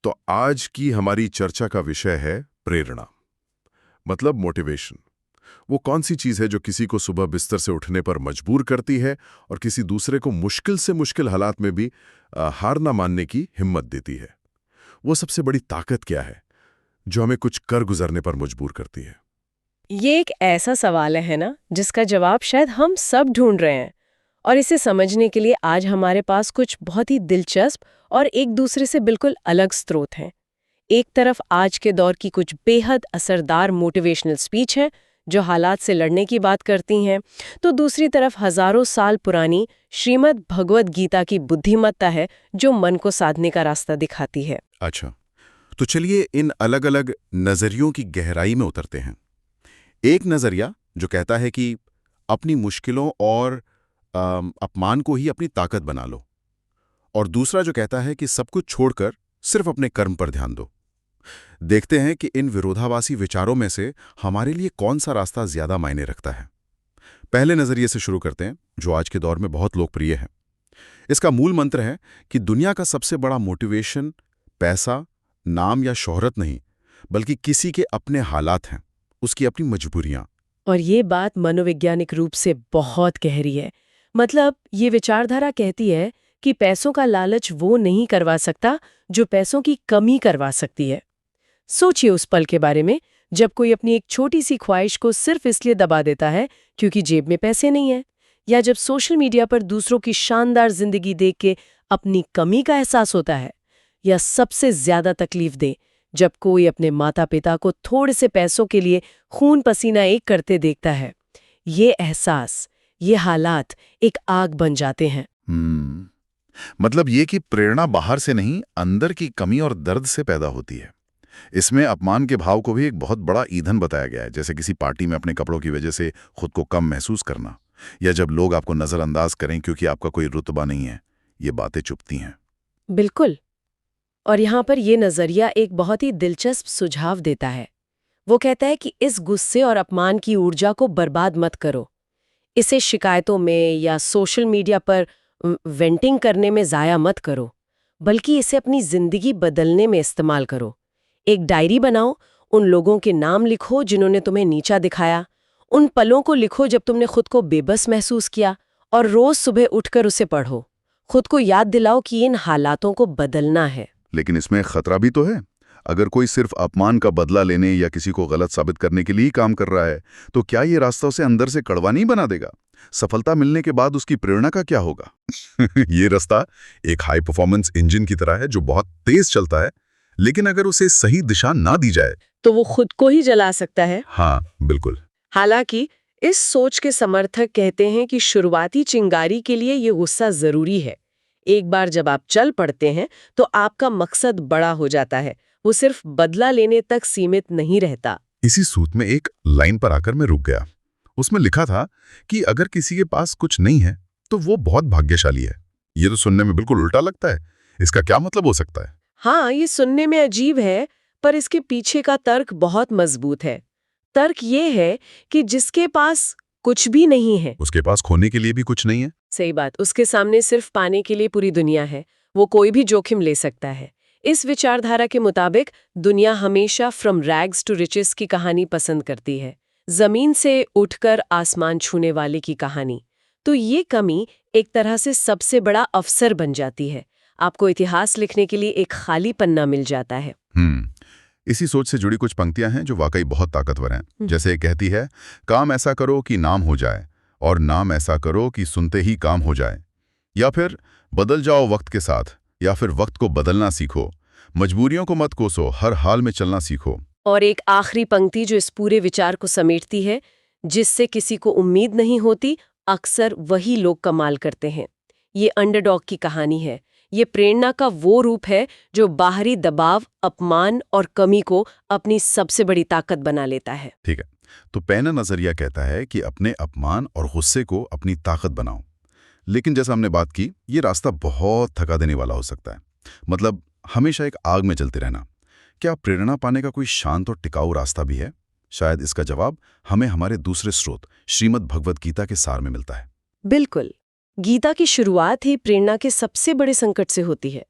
तो आज की हमारी चर्चा का विषय है प्रेरणा, मतलब मोटिवेशन। वो कौन सी चीज है जो किसी को सुबह बिस्तर से उठने पर मजबूर करती है और किसी दूसरे को मुश्किल से मुश्किल हालात में भी हार ना मानने की हिम्मत देती है। वो सबसे बड़ी ताकत क्या है जो हमें कुछ कर गुजरने पर मजबूर करती है? ये एक ऐसा सवाल है ना जिसका जवाब शायद हम सब ढूंढ रहे हैं। और इसे समझने के लिए आज हमारे पास कुछ बहुत ही दिलचस्प और एक दूसरे से बिल्कुल अलग स्रोत हैं। एक तरफ आज के दौर की कुछ बेहद असरदार मोटिवेशनल स्पीच है जो हालात से लड़ने की बात करती हैं, तो दूसरी तरफ हजारों साल पुरानी श्रीमद् भगवद गीता की बुद्धिमत्ता है जो मन को साधने का रास्ता दिखाती है। अच्छा, तो चलिए इन अलग अलग नजरियों की गहराई में उतरते हैं। एक नजरिया जो कहता है कि अपनी मुश्किलों और अपमान को ही अपनी ताकत बना लो, और दूसरा जो कहता है कि सब कुछ छोड़कर सिर्फ अपने कर्म पर ध्यान दो। देखते हैं कि इन विरोधाभासी विचारों में से हमारे लिए कौन सा रास्ता ज्यादा मायने रखता है। पहले नजरिए से शुरू करते हैं, जो आज के दौर में बहुत लोकप्रिय है। इसका मूल मंत्र है कि दुनिया का सबसे बड़ा मोटिवेशन पैसा, नाम या शोहरत नहीं, बल्कि किसी के अपने हालात हैं, उसकी अपनी मजबूरियां। और ये बात मनोवैज्ञानिक रूप से बहुत गहरी है। मतलब ये विचारधारा कहती है कि पैसों का लालच वो नहीं करवा सकता जो पैसों की कमी करवा सकती है। सोचिए उस पल के बारे में जब कोई अपनी एक छोटी सी ख्वाहिश को सिर्फ इसलिए दबा देता है क्योंकि जेब में पैसे नहीं है, या जब सोशल मीडिया पर दूसरों की शानदार जिंदगी देख के अपनी कमी का एहसास होता है, या सबसे ज्यादा तकलीफ दे जब कोई अपने माता पिता को थोड़े से पैसों के लिए खून पसीना एक करते देखता है। ये एहसास, ये हालात एक आग बन जाते हैं। मतलब ये कि प्रेरणा बाहर से नहीं, अंदर की कमी और दर्द से पैदा होती है। इसमें अपमान के भाव को भी एक बहुत बड़ा ईंधन बताया गया है, जैसे किसी पार्टी में अपने कपड़ों की वजह से खुद को कम महसूस करना, या जब लोग आपको नजरअंदाज करें क्योंकि आपका कोई रुतबा नहीं है। ये बातें चुभती हैं। बिल्कुल। और यहाँ पर ये नजरिया एक बहुत ही दिलचस्प सुझाव देता है। वो कहता है कि इस गुस्से और अपमान की ऊर्जा को बर्बाद मत करो। इसे शिकायतों में या सोशल मीडिया पर वेंटिंग करने में ज़ाया मत करो, बल्कि इसे अपनी ज़िंदगी बदलने में इस्तेमाल करो। एक डायरी बनाओ, उन लोगों के नाम लिखो जिन्होंने तुम्हें नीचा दिखाया, उन पलों को लिखो जब तुमने खुद को बेबस महसूस किया, और रोज़ सुबह उठकर उसे पढ़ो। खुद को याद दिलाओ कि इन हालातों को बदलना है। लेकिन इसमें खतरा भी तो है। अगर कोई सिर्फ अपमान का बदला लेने या किसी को गलत साबित करने के लिए ही काम कर रहा है, तो क्या ये रास्ता उसे अंदर से कड़वा नहीं बना देगा? सफलता मिलने के बाद उसकी प्रेरणा का क्या होगा? ये रास्ता एक हाई परफॉर्मेंस इंजन की तरह है जो बहुत तेज चलता है, लेकिन अगर उसे सही दिशा ना दी जाए तो वो खुद को ही जला सकता है। हाँ, बिल्कुल। हालांकि इस सोच के समर्थक कहते हैं कि शुरुआती चिंगारी के लिए ये गुस्सा जरूरी है। एक बार जब आप चल पड़ते हैं तो आपका मकसद बड़ा हो जाता है, वो सिर्फ बदला लेने तक सीमित नहीं रहता। इसी सूत में एक लाइन पर आकर मैं रुक गया। उसमें लिखा था कि अगर किसी के पास कुछ नहीं है तो वो बहुत भाग्यशाली है। ये तो सुनने में बिल्कुल उल्टा लगता है। इसका क्या मतलब हो सकता है? हाँ, ये सुनने में अजीब है, पर इसके पीछे का तर्क बहुत मजबूत है। तर्क ये है कि जिसके पास कुछ भी नहीं है, उसके पास खोने के लिए भी कुछ नहीं है। सही बात, उसके सामने सिर्फ पाने के लिए पूरी दुनिया है। वो कोई भी जोखिम ले सकता है। इस विचारधारा के मुताबिक दुनिया हमेशा फ्रॉम रैग्स टू रिचेस की कहानी पसंद करती है, जमीन से उठकर आसमान छूने वाले की कहानी। तो ये कमी एक तरह से सबसे बड़ा अवसर बन जाती है। आपको इतिहास लिखने के लिए एक खाली पन्ना मिल जाता है। इसी सोच से जुड़ी कुछ पंक्तियां हैं जो वाकई बहुत ताकतवर हैं। जैसे ये कहती है, काम ऐसा करो कि नाम हो जाए, और नाम ऐसा करो कि सुनते ही काम हो जाए। या फिर बदल जाओ वक्त के साथ, या फिर वक्त को बदलना सीखो। मजबूरियों को मत कोसो, हर हाल में चलना सीखो। और एक आखिरी पंक्ति जो इस पूरे विचार को समेटती है, जिससे किसी को उम्मीद नहीं होती, अक्सर वही लोग कमाल करते हैं। ये अंडरडॉग की कहानी है। ये प्रेरणा का वो रूप है जो बाहरी दबाव, अपमान और कमी को अपनी सबसे बड़ी ताकत बना लेता है। ठीक है, तो पहला नजरिया कहता है कि अपने अपमान और गुस्से को अपनी ताकत बनाओ। लेकिन जैसा हमने बात की, ये रास्ता बहुत थका देने वाला हो सकता है। मतलब हमेशा एक आग में जलते रहना। क्या प्रेरणा पाने का कोई शांत और टिकाऊ रास्ता भी है? शायद इसका जवाब हमें हमारे दूसरे स्रोत श्रीमद् भगवद गीता के सार में मिलता है। बिल्कुल। गीता की शुरुआत ही प्रेरणा के सबसे बड़े संकट से होती है।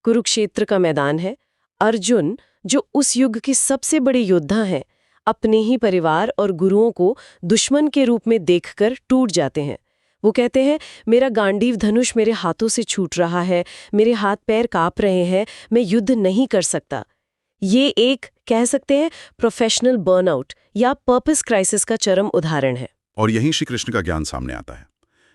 कुरुक्षेत्र का मैदान है, अर्जुन, जो उस युग के सबसे बड़े योद्धा हैं, अपने ही परिवार और गुरुओं को दुश्मन के रूप में देखकर टूट जाते हैं। वो कहते हैं, मेरा गांडीव धनुष मेरे हाथों से छूट रहा है, मेरे हाथ पैर कांप रहे हैं, मैं युद्ध नहीं कर सकता। ये एक, कह सकते हैं, प्रोफेशनल बर्नआउट या पर्पस क्राइसिस का चरम उदाहरण है। और यहीं श्री कृष्ण का ज्ञान सामने आता है।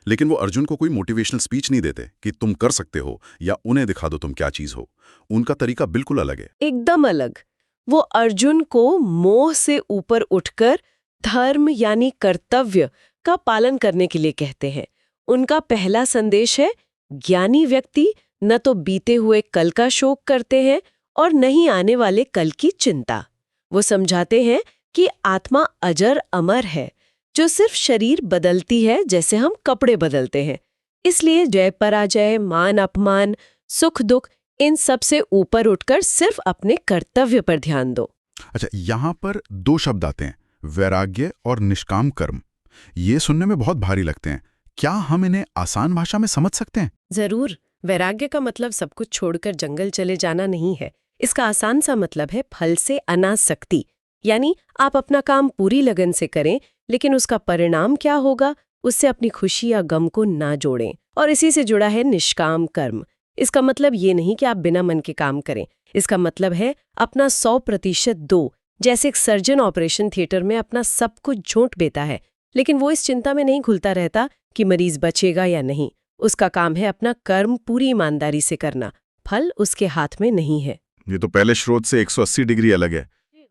लेकिन वो अर्जुन को कोई मोटिवेशनल स्पीच नहीं देते कि तुम कर सकते हो या उन्हें दिखा दो तुम क्या चीज हो। उनका तरीका बिल्कुल अलग है। एकदम अलग। वो अर्जुन को मोह से ऊपर उठकर धर्म यानी कर्तव्य का पालन करने के लिए कहते हैं। उनका पहला संदेश है, ज्ञानी व्यक्ति न तो बीते हुए कल का शोक करते हैं और न ही आने वाले कल की चिंता। वो समझाते हैं कि आत्मा अजर अमर है, जो सिर्फ शरीर बदलती है जैसे हम कपड़े बदलते हैं। इसलिए जय पराजय, मान अपमान, सुख दुख, इन सब से ऊपर उठकर सिर्फ अपने कर्तव्य पर ध्यान दो। अच्छा, यहाँ पर दो शब्द आते हैं, वैराग्य और निष्काम कर्म। ये सुनने में बहुत भारी लगते हैं। क्या हम इन्हें आसान भाषा में समझ सकते हैं? जरूर। वैराग्य का मतलब सब कुछ छोड़कर जंगल चले जाना नहीं है। इसका आसान सा मतलब है फल से अनासक्ति, यानी आप अपना काम पूरी लगन से करें, लेकिन उसका परिणाम क्या होगा उससे अपनी खुशी या गम को ना जोड़ें। और इसी से जुड़ा है निष्काम कर्म। इसका मतलब ये नहीं कि आप बिना मन के काम करें। इसका मतलब है अपना 100% दो। जैसे एक सर्जन ऑपरेशन थिएटर में अपना सब कुछ झोंक देता है, लेकिन वो इस चिंता में नहीं घुलता रहता कि मरीज बचेगा या नहीं। उसका काम है अपना कर्म पूरी ईमानदारी से करना। फल उसके हाथ में नहीं है। ये तो पहले स्रोत से 180 डिग्री अलग है।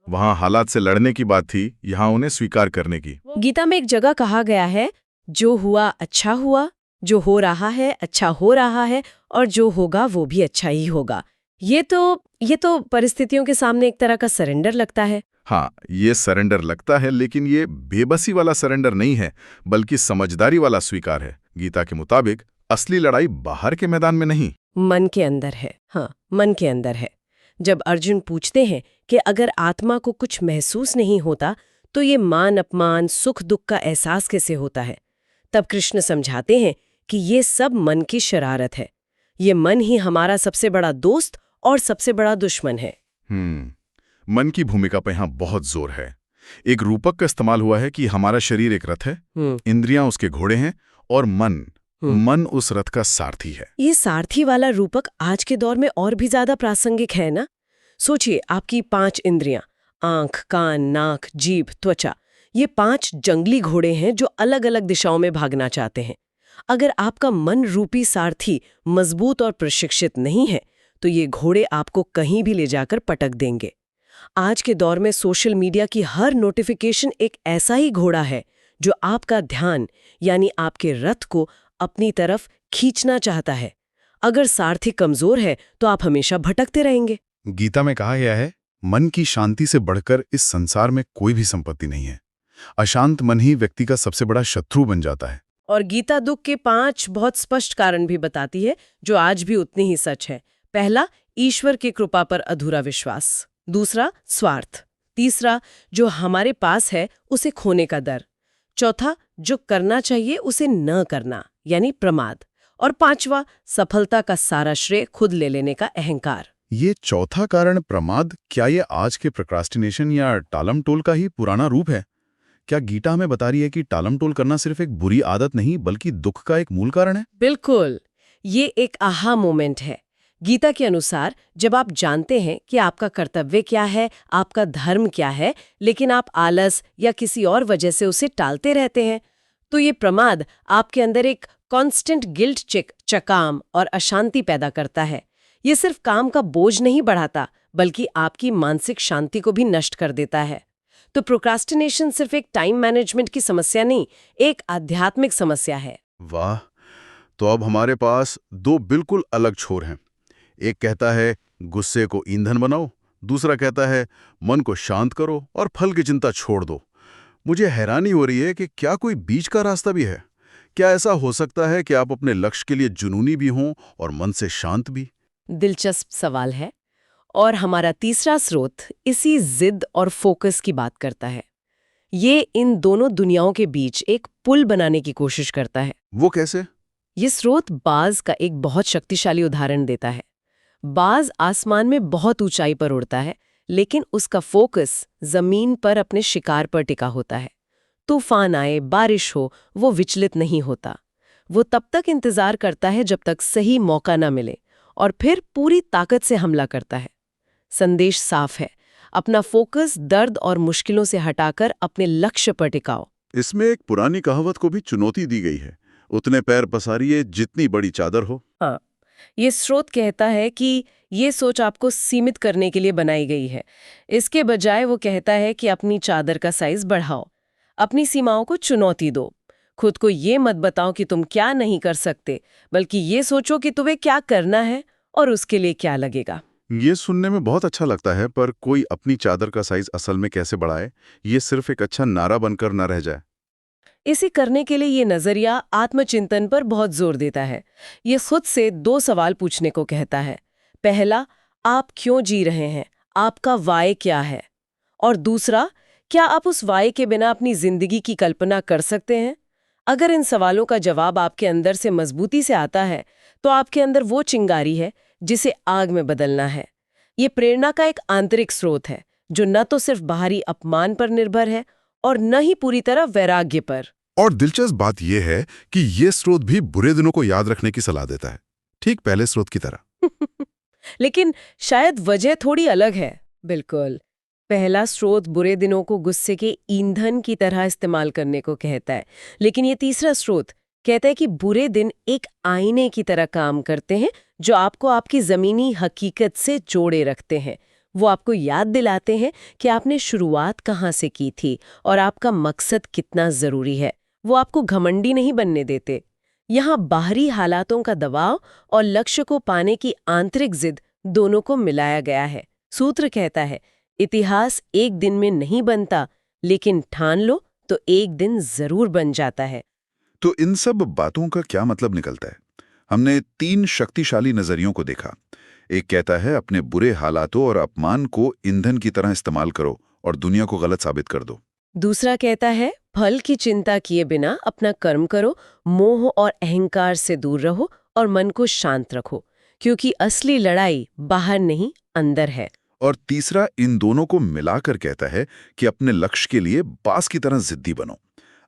वहां हालात से लड़ने की बात थी, यहाँ उन्हें स्वीकार करने की। गीता में एक जगह कहा गया है, जो हुआ अच्छा हुआ, जो हो रहा है अच्छा हो रहा है, और जो होगा वो भी अच्छा ही होगा। ये तो परिस्थितियों के सामने एक तरह का सरेंडर लगता है। हाँ, ये सरेंडर लगता है, लेकिन ये बेबसी वाला सरेंडर नहीं है, बल्कि समझदारी वाला स्वीकार है। गीता के मुताबिक असली लड़ाई बाहर के मैदान में नहीं, मन के अंदर है। हाँ, मन के अंदर है। जब अर्जुन पूछते हैं कि अगर आत्मा को कुछ महसूस नहीं होता तो ये मान अपमान, सुख दुख का एहसास कैसे होता है, तब कृष्ण समझाते हैं कि ये सब मन की शरारत है। ये मन ही हमारा सबसे बड़ा दोस्त और सबसे बड़ा दुश्मन है। मन की भूमिका पर यहाँ बहुत जोर है। एक रूपक का इस्तेमाल हुआ है कि हमारा शरीर एक रथ है, इंद्रियां उसके घोड़े हैं और मन उस रथ का सारथी है। ये सारथी वाला रूपक आज के दौर में और भी ज्यादा प्रासंगिक है ना। सोचिए, आपकी 5 इंद्रियां, आंख, कान, नाक, जीभ, त्वचा, ये 5 जंगली घोड़े हैं जो अलग अलग दिशाओं में भागना चाहते हैं। अगर आपका मन रूपी सारथी मजबूत और प्रशिक्षित नहीं है तो ये घोड़े आपको कहीं भी ले जाकर पटक देंगे। आज के दौर में सोशल मीडिया की हर नोटिफिकेशन एक ऐसा ही घोड़ा है जो आपका ध्यान यानी आपके रथ को अपनी तरफ खींचना चाहता है। अगर सारथी कमजोर है तो आप हमेशा भटकते रहेंगे। गीता में कहा गया है, मन की शांति से बढ़कर इस संसार में कोई भी संपत्ति नहीं है। अशांत मन ही व्यक्ति का सबसे बड़ा शत्रु बन जाता है। और गीता दुख के 5 बहुत स्पष्ट कारण भी बताती है जो आज भी उतनी ही सच है। पहला, ईश्वर की कृपा पर अधूरा विश्वास। दूसरा, स्वार्थ। तीसरा, जो हमारे पास है उसे खोने का डर। चौथा, जो करना चाहिए उसे न करना यानी प्रमाद। और 5वां, सफलता का सारा श्रेय खुद ले लेने का अहंकार। ये चौथा कारण प्रमाद, क्या ये आज के प्रोक्रास्टिनेशन या टालम टोल का ही पुराना रूप है? क्या गीता हमें बता रही है कि टालम टोल करना सिर्फ एक बुरी आदत नहीं बल्कि दुख का एक मूल कारण है? बिल्कुल, ये एक आहा मोमेंट है। गीता के अनुसार जब आप जानते हैं कि आपका कर्तव्य क्या है, आपका धर्म क्या है, लेकिन आप आलस या किसी और वजह से उसे टालते रहते हैं, तो ये प्रमाद आपके अंदर एक कांस्टेंट गिल्ट चकाम और अशांति पैदा करता है। ये सिर्फ काम का बोझ नहीं बढ़ाता बल्कि आपकी मानसिक शांति को भी नष्ट कर देता है। तो प्रोक्रास्टिनेशन सिर्फ एक टाइम मैनेजमेंट की समस्या नहीं, एक आध्यात्मिक समस्या है। वाह, तो अब हमारे पास 2 बिल्कुल अलग छोर हैं। एक कहता है गुस्से को ईंधन बनाओ, दूसरा कहता है मन को शांत करो और फल की चिंता छोड़ दो। मुझे हैरानी हो रही है कि क्या कोई बीच का रास्ता भी है? क्या ऐसा हो सकता है कि आप अपने लक्ष्य के लिए जुनूनी भी हों और मन से शांत भी? दिलचस्प सवाल है। और हमारा तीसरा स्रोत इसी जिद और फोकस की बात करता है। ये इन दोनों दुनियाओं के बीच एक पुल बनाने की कोशिश करता है। वो कैसे? ये स्रोत बाज का एक बहुत शक्तिशाली उदाहरण देता है। बाज आसमान में बहुत ऊंचाई पर उड़ता है, लेकिन उसका फोकस जमीन पर अपने शिकार पर टिका होता है। तूफान आए, बारिश हो, वो विचलित नहीं होता। वो तब तक इंतजार करता है जब तक सही मौका न मिले, और फिर पूरी ताकत से हमला करता है। संदेश साफ है, अपना फोकस दर्द और मुश्किलों से हटाकर अपने लक्ष्य पर टिकाओ। इसमें एक पुरानी कहावत को भी चुनौती दी गई है, उतने पैर पसारिए जितनी बड़ी चादर हो। हाँ, ये स्रोत कहता है कि ये सोच आपको सीमित करने के लिए बनाई गई है। इसके बजाय वो कहता है कि अपनी चादर का साइज बढ़ाओ, अपनी सीमाओं को चुनौती दो। खुद को ये मत बताओ कि तुम क्या नहीं कर सकते, बल्कि ये सोचो कि तुम्हें क्या करना है और उसके लिए क्या लगेगा। ये सुनने में बहुत अच्छा लगता है, पर कोई अपनी चादर का साइज असल में कैसे बढ़ाए, ये सिर्फ एक अच्छा नारा बनकर न रह जाए। इसे करने के लिए ये नजरिया आत्मचिंतन पर बहुत जोर देता है। ये खुद से 2 सवाल पूछने को कहता है। पहला, आप क्यों जी रहे हैं, आपका वाय क्या है? और दूसरा, क्या आप उस वाय के बिना अपनी जिंदगी की कल्पना कर सकते हैं? अगर इन सवालों का जवाब आपके अंदर से मजबूती से आता है, तो आपके अंदर वो चिंगारी है जिसे आग में बदलना है। ये प्रेरणा का एक आंतरिक स्रोत है, जो न तो सिर्फ बाहरी अपमान पर निर्भर है और न ही पूरी तरह वैराग्य पर। और दिलचस्प बात यह है कि ये स्रोत भी बुरे दिनों को याद रखने की सलाह देता है, ठीक पहले स्रोत की तरह। लेकिन शायद वजह थोड़ी अलग है। बिल्कुल, पहला स्रोत बुरे दिनों को गुस्से के ईंधन की तरह इस्तेमाल करने को कहता है, लेकिन ये तीसरा स्रोत कहता है कि बुरे दिन एक आईने की तरह काम करते हैं, जो आपको आपकी जमीनी हकीकत से जोड़े रखते हैं। वो आपको याद दिलाते हैं कि आपने शुरुआत कहाँ से की थी और आपका मकसद कितना जरूरी है। वो आपको घमंडी नहीं बनने देते। यहाँ बाहरी हालातों का दबाव और लक्ष्य को पाने की आंतरिक जिद दोनों को मिलाया गया है। सूत्र कहता है, इतिहास एक दिन में नहीं बनता, लेकिन ठान लो तो एक दिन जरूर बन जाता है। तो इन सब बातों का क्या मतलब निकलता है? हमने 3 शक्तिशाली नजरियों को देखा। एक कहता है अपने बुरे हालातों और अपमान को ईंधन की तरह इस्तेमाल करो और दुनिया को गलत साबित कर दो। दूसरा कहता है फल की चिंता किए बिना अपना कर्म करो, मोह और अहंकार से दूर रहो और मन को शांत रखो, क्योंकि असली लड़ाई बाहर नहीं अंदर है। और तीसरा इन दोनों को मिलाकर कहता है कि अपने लक्ष्य के लिए बांस की तरह जिद्दी बनो,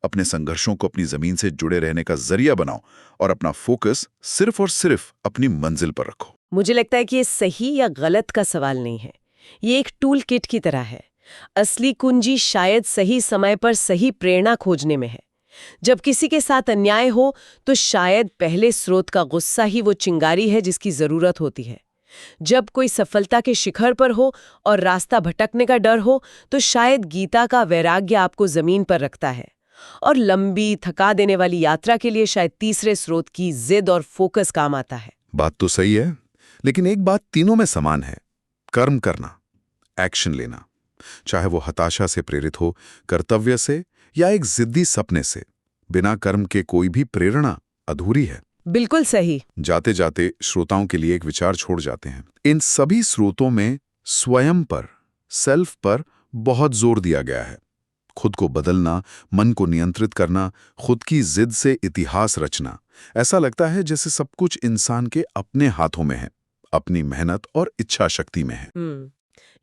अपने संघर्षों को अपनी जमीन से जुड़े रहने का जरिया बनाओ और अपना फोकस सिर्फ और सिर्फ अपनी मंजिल पर रखो। मुझे लगता है कि ये सही या गलत का सवाल नहीं है, ये एक टूल किट की तरह है। असली कुंजी शायद सही समय पर सही प्रेरणा खोजने में है। जब किसी के साथ अन्याय हो तो शायद पहले स्रोत का गुस्सा ही वो चिंगारी है जिसकी जरूरत होती है। जब कोई सफलता के शिखर पर हो और रास्ता भटकने का डर हो तो शायद गीता का वैराग्य आपको जमीन पर रखता है। और लंबी थका देने वाली यात्रा के लिए शायद तीसरे स्रोत की जिद और फोकस काम आता है। बात तो सही है, लेकिन एक बात तीनों में समान है, कर्म करना, एक्शन लेना। चाहे वो हताशा से प्रेरित हो, कर्तव्य से या एक जिद्दी सपने से, बिना कर्म के कोई भी प्रेरणा अधूरी है। बिल्कुल सही। जाते जाते श्रोताओं के लिए एक विचार छोड़ जाते हैं। इन सभी स्रोतों में स्वयं पर, सेल्फ पर बहुत जोर दिया गया है। खुद को बदलना, मन को नियंत्रित करना, खुद की जिद से इतिहास रचना। ऐसा लगता है जैसे सब कुछ इंसान के अपने हाथों में है, अपनी मेहनत और इच्छा शक्ति में है।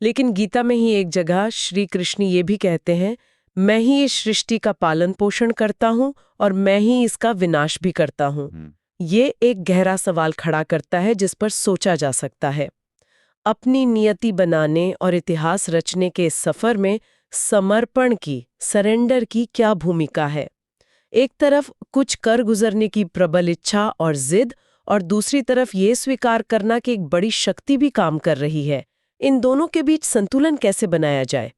लेकिन गीता में ही एक जगह श्री कृष्ण ये भी कहते हैं, मैं ही इस सृष्टि का पालन पोषण करता हूँ और मैं ही इसका विनाश भी करता हूँ। ये एक गहरा सवाल खड़ा करता है जिस पर सोचा जा सकता है। अपनी नियति बनाने और इतिहास रचने के सफर में समर्पण की, सरेंडर की क्या भूमिका है? एक तरफ कुछ कर गुजरने की प्रबल इच्छा और जिद, और दूसरी तरफ ये स्वीकार करना कि एक बड़ी शक्ति भी काम कर रही है। इन दोनों के बीच संतुलन कैसे बनाया जाए?